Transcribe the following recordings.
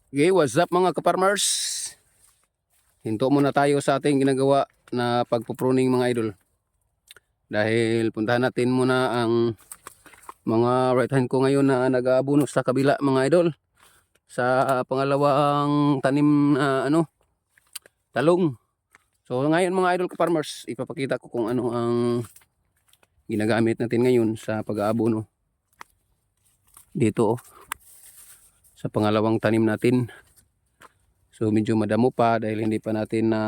Okay, what's up mga ka-farmers? Hinto muna tayo sa ating ginagawa na pagpupruning mga idol. Dahil puntahan natin muna ang mga right hand ko ngayon na nag-aabuno sa kabila mga idol. Sa pangalawang tanim na talong. So ngayon mga idol ka-farmers, ipapakita ko kung ano ang ginagamit natin ngayon sa pag-aabuno. Dito sa pangalawang tanim natin. So medyo madamo pa dahil hindi pa natin na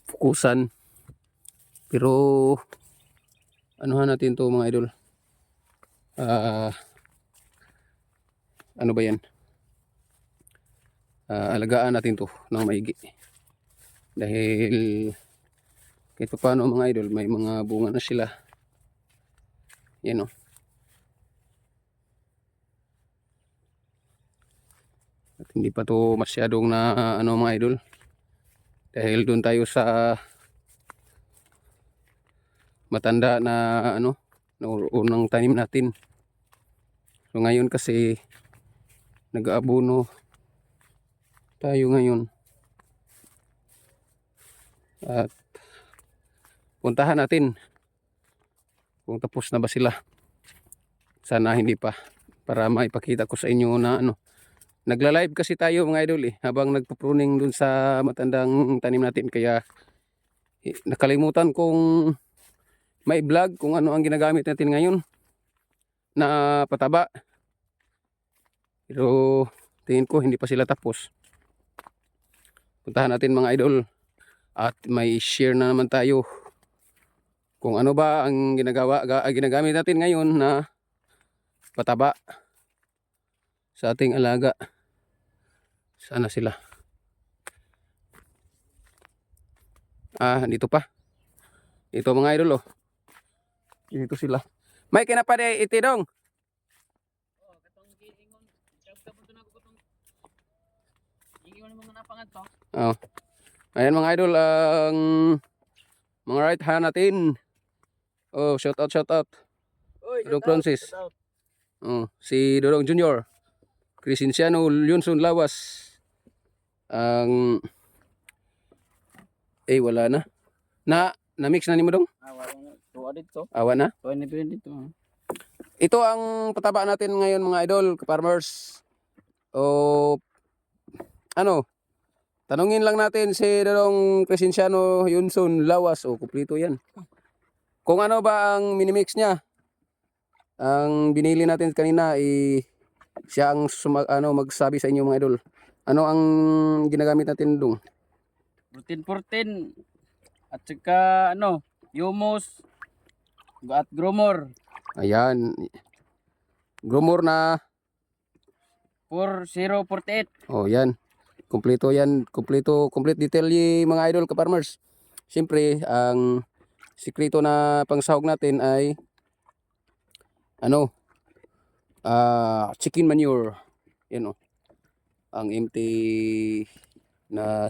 fukusan. Pero anuhan natin to mga idol. Ano ba yan? Alagaan natin to ng maigi. Dahil kahit pa paano mga idol, may mga bunga na sila. Yan o. At hindi pa to masyadong na mga idol. Dahil doon tayo sa matanda na na unang tanim natin. So ngayon kasi nag-aabuno tayo ngayon. At puntahan natin kung tapos na ba sila. Sana hindi pa, para maipakita ko sa inyo na nagla-live kasi tayo mga idol habang nagpo-pruning dun sa matandang tanim natin, kaya nakalimutan kong may vlog kung ano ang ginagamit natin ngayon na pataba. Pero tingin ko hindi pa sila tapos. Puntahan natin mga idol at may share na naman tayo kung ano ba ang ginagamit natin ngayon na pataba sa ating alaga. Sana sila. Dito pa. Ito mga idol Dito sila. May kinapade itidong. Oh. Ayan mga idol ang mga right hand natin. Oh, shout out. Dodong Francis. Oh, si Dodong Junior. Crescenciano Yunsun Lawas. Ang wala na. Na-mix na ni mo dong? Awa na? Ito ang pataba natin ngayon mga idol, farmers. O tanungin lang natin si Dodong Crescenciano Yunsun Lawas. Kumpleto yan. Kung ano ba ang minimix niya. Ang binili natin kanina siya ang magsabi sa inyo mga idol. Ano ang ginagamit natin dong? Protein at saka humus at gromor. Ayan. Gromor na 4048. Oh, yan. Kumpleto yan. Complete detail mga idol ka-farmers. Siyempre, ang sikreto na pangsahog natin ay chicken manure. Yan ang empty na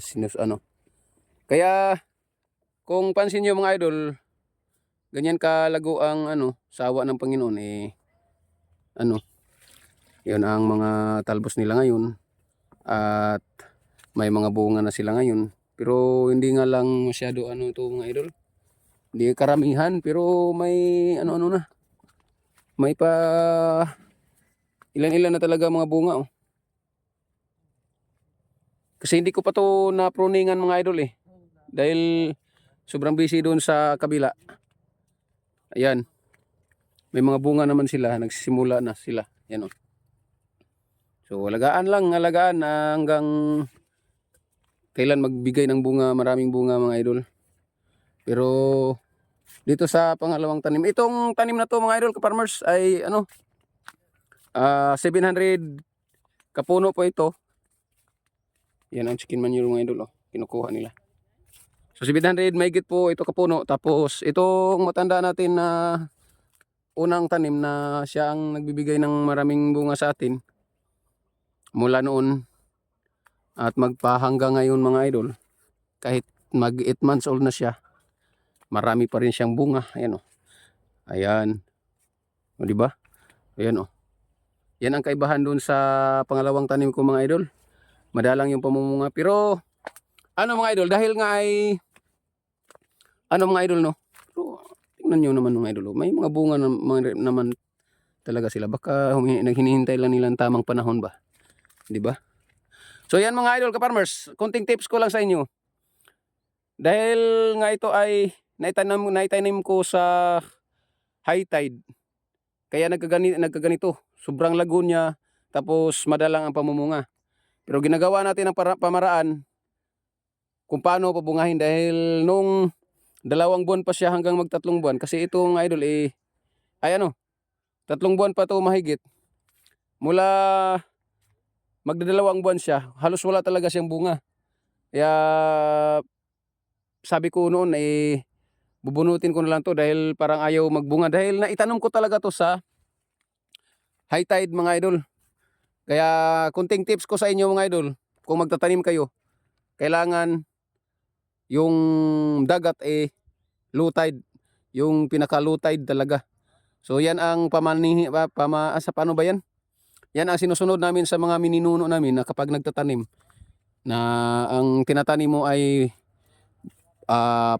Kaya kung pansin niyo mga idol, ganyan kalago ang sawa ng Panginoon yun ang mga talbos nila ngayon at may mga bunga na sila ngayon, pero hindi nga lang masyado ito mga idol, hindi karamihan, pero may na may pa ilan na talaga mga bunga kasi hindi ko pa to na pruningan mga idol dahil sobrang busy doon sa kabila. Ayan, may mga bunga naman sila, nagsisimula na sila. Yan So alagaan hanggang kailan magbigay ng bunga, maraming bunga mga idol. Pero dito sa pangalawang tanim, itong tanim na to mga idol ka-farmers ay 700 kapuno po ito. Yan ang chicken manure mga idol kinukuha nila. So 700 mahigit po ito kapuno. Tapos itong matanda natin na unang tanim na siya ang nagbibigay ng maraming bunga sa atin mula noon at magpahanggang ngayon mga idol, kahit mag 8 months old na siya, marami pa rin siyang bunga. Ayan Ayan. O diba? Ayan Yan ang kaibahan dun sa pangalawang tanim ko mga idol. Madalang yung pamumunga. Pero ano mga idol, dahil nga ay ano mga idol no. Pero, tingnan nyo naman mga idol. May mga bunga naman talaga sila. Baka hinihintay lang nila ang tamang panahon ba. 'Di ba? So yan mga idol ka-farmers, konting tips ko lang sa inyo. Dahil nga ito ay naitanim ko sa high tide. Kaya nagkaganito. Sobrang lago niya, tapos madalang ang pamumunga. Pero ginagawa natin ang pamaraan kung paano pabungahin dahil nung 2 buwan pa siya hanggang mag-3 buwan. Kasi ito mga idol ay ano, 3 buwan pa to mahigit. Mula magdadalawang buwan siya, halos wala talaga siyang bunga. Kaya sabi ko noon bubunutin ko na lang to dahil parang ayaw magbunga. Dahil naitanom ko talaga to sa high tide mga idol. Kaya kunting tips ko sa inyo mga idol, kung magtatanim kayo, kailangan yung dagat low tide, yung pinaka low tide talaga. So yan ang paano ba yan? Yan ang sinusunod namin sa mga mininuno namin na kapag nagtatanim na ang tinatanim mo ay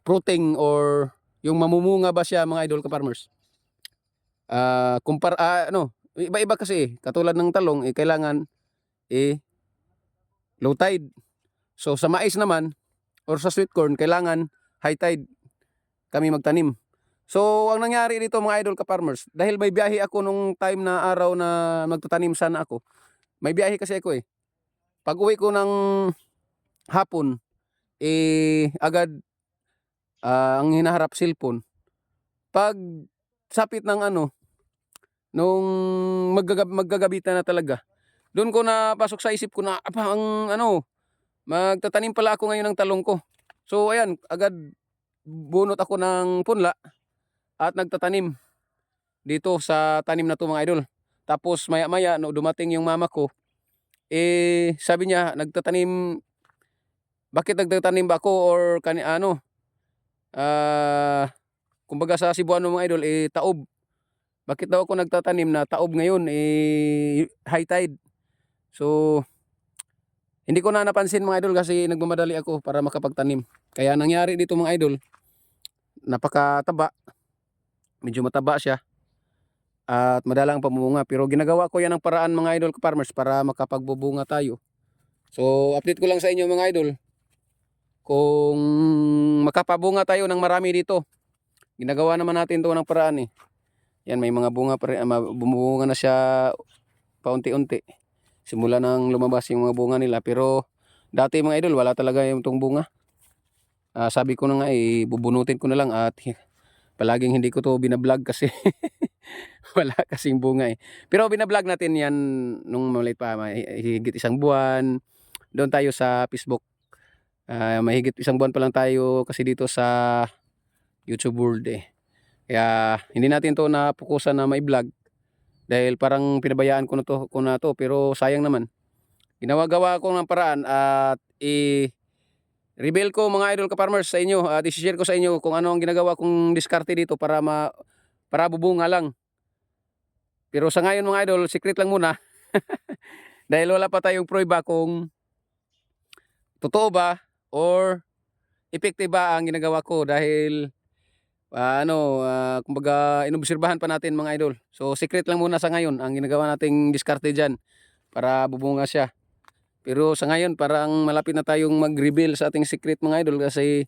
fruiting or yung mamumunga ba siya mga idol ka-farmers. Iba-iba kasi katulad ng talong kailangan low tide. So sa mais naman or sa sweet corn kailangan high tide kami magtanim. So ang nangyari dito mga idol ka-farmers, dahil may biyahe ako nung time na araw na magtatanim sana ako. May biyahe kasi ako Pag uwi ko ng hapon agad ang hinaharap cellphone. Pag sapit ng nung maggagabitan na talaga, doon ko na pasok sa isip ko na magtatanim pala ako ngayon ng talong ko. So ayan, agad bunot ako ng punla at nagtatanim dito sa tanim na to mga idol. Tapos maya-maya no dumating yung mama ko, sabi niya bakit nagtatanim ba ako or kumbaga sa Cebuano mga idol taob. Bakit daw ako nagtatanim na taob ngayon high tide. So hindi ko na napansin mga idol kasi nagmamadali ako para makapagtanim. Kaya nangyari dito mga idol, napakataba. Medyo mataba siya at madalang pamumunga. Pero ginagawa ko yan ng paraan mga idol ka-farmers para makapagbubunga tayo. So update ko lang sa inyo mga idol. Kung makapabunga tayo ng marami dito, ginagawa naman natin to ng paraan Yan, may mga bunga pa rin, bumubunga na siya paunti-unti. Simula nang lumabas yung mga bunga nila. Pero dati mga idol, wala talaga yung tong bunga. Sabi ko na nga bubunutin ko na lang at palaging hindi ko to binablog kasi wala kasing bunga Pero binablog natin yan nung maliit pa, mahigit 1 buwan. Doon tayo sa Facebook. Mahigit 1 buwan pa lang tayo kasi dito sa YouTube World Kaya hindi natin to napukusan na mai-vlog dahil parang pinabayaan ko na to pero sayang naman. Ginawa-gawa ko ng paraan at reveal ko mga idol ka-farmers sa inyo at i-share ko sa inyo kung ano ang ginagawa kong diskarte dito para bubunga lang. Pero sa ngayon mga idol, secret lang muna. Dahil wala pa tayong prueba kung totoo ba or effective ba ang ginagawa ko dahil kumbaga inobserbahan pa natin mga idol. So secret lang muna sa ngayon ang ginagawa nating diskarte dyan para bubunga siya. Pero sa ngayon parang malapit na tayong mag-reveal sa ating secret mga idol kasi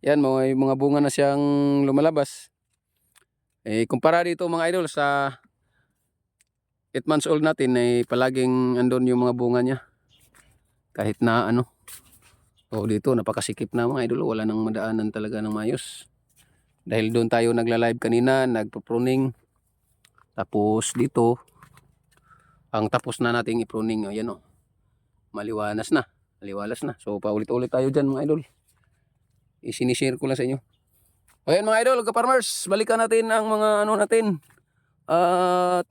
yan may mga bunga na siyang lumalabas. Kumpara dito mga idol sa 8 months old natin palaging andon yung mga bunga niya. Kahit na dito napakasikip na mga idol, wala nang madaanan talaga ng mayos. Dahil doon tayo nagla-live kanina, nagpo-pruning. Tapos dito, ang tapos na nating i-pruning. Ayan maliwalas na. So paulit-ulit tayo dyan mga idol. Isinishare ko lang sa inyo. Ayan mga idol, ka-farmers, balikan natin ang mga natin. At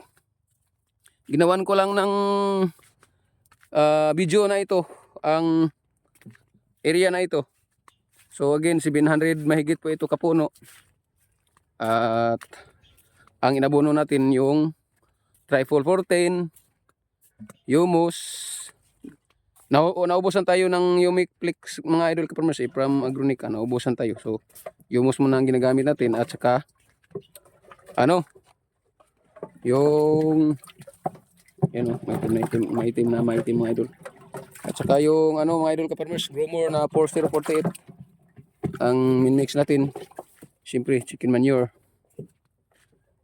ginawan ko lang ng video na ito, ang area na ito. So again, 700 mahigit po ito kapuno. At ang inabono natin yung Trifol 14, humus. Naubusan tayo ng Humic Flix mga idol ka-farmers from Agronica. Naubusan tayo. So, humus muna ang ginagamit natin at saka ano, yung yan o, maitim mga idol. At saka yung ano mga idol ka-farmers, Gromor na 4048 ang min-mix natin. Siyempre, chicken manure.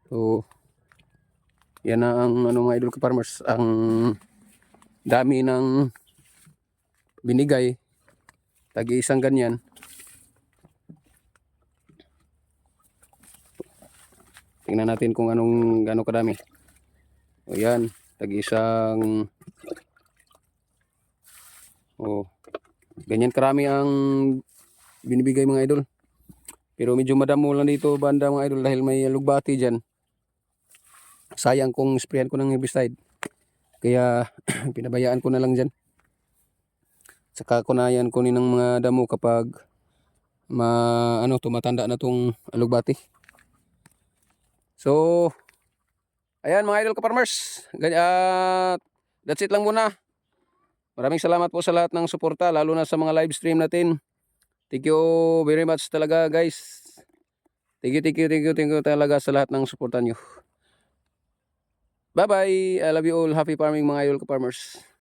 So, yan na ang ano mga idol ka-farmers, ang dami ng binigay. Tagi-isang ganyan. Tingnan natin kung gano'ng kadami. O yan, tagi-isang ganyan karami ang binibigay mga idol. Pero medyo madamo lang dito banda mga idol dahil may lugbati dyan. Sayang kung sprayan ko ng herbicide. Kaya pinabayaan ko na lang dyan. Saka ko na yan kunin ng mga damo kapag tumatanda na tong alugbati. So, ayan mga idol ka-farmers. That's it lang muna. Maraming salamat po sa lahat ng suporta, lalo na sa mga live stream natin. Thank you very much talaga guys. Thank you talaga sa lahat ng suporta nyo. Bye bye. I love you all. Happy farming mga idol ka-farmers.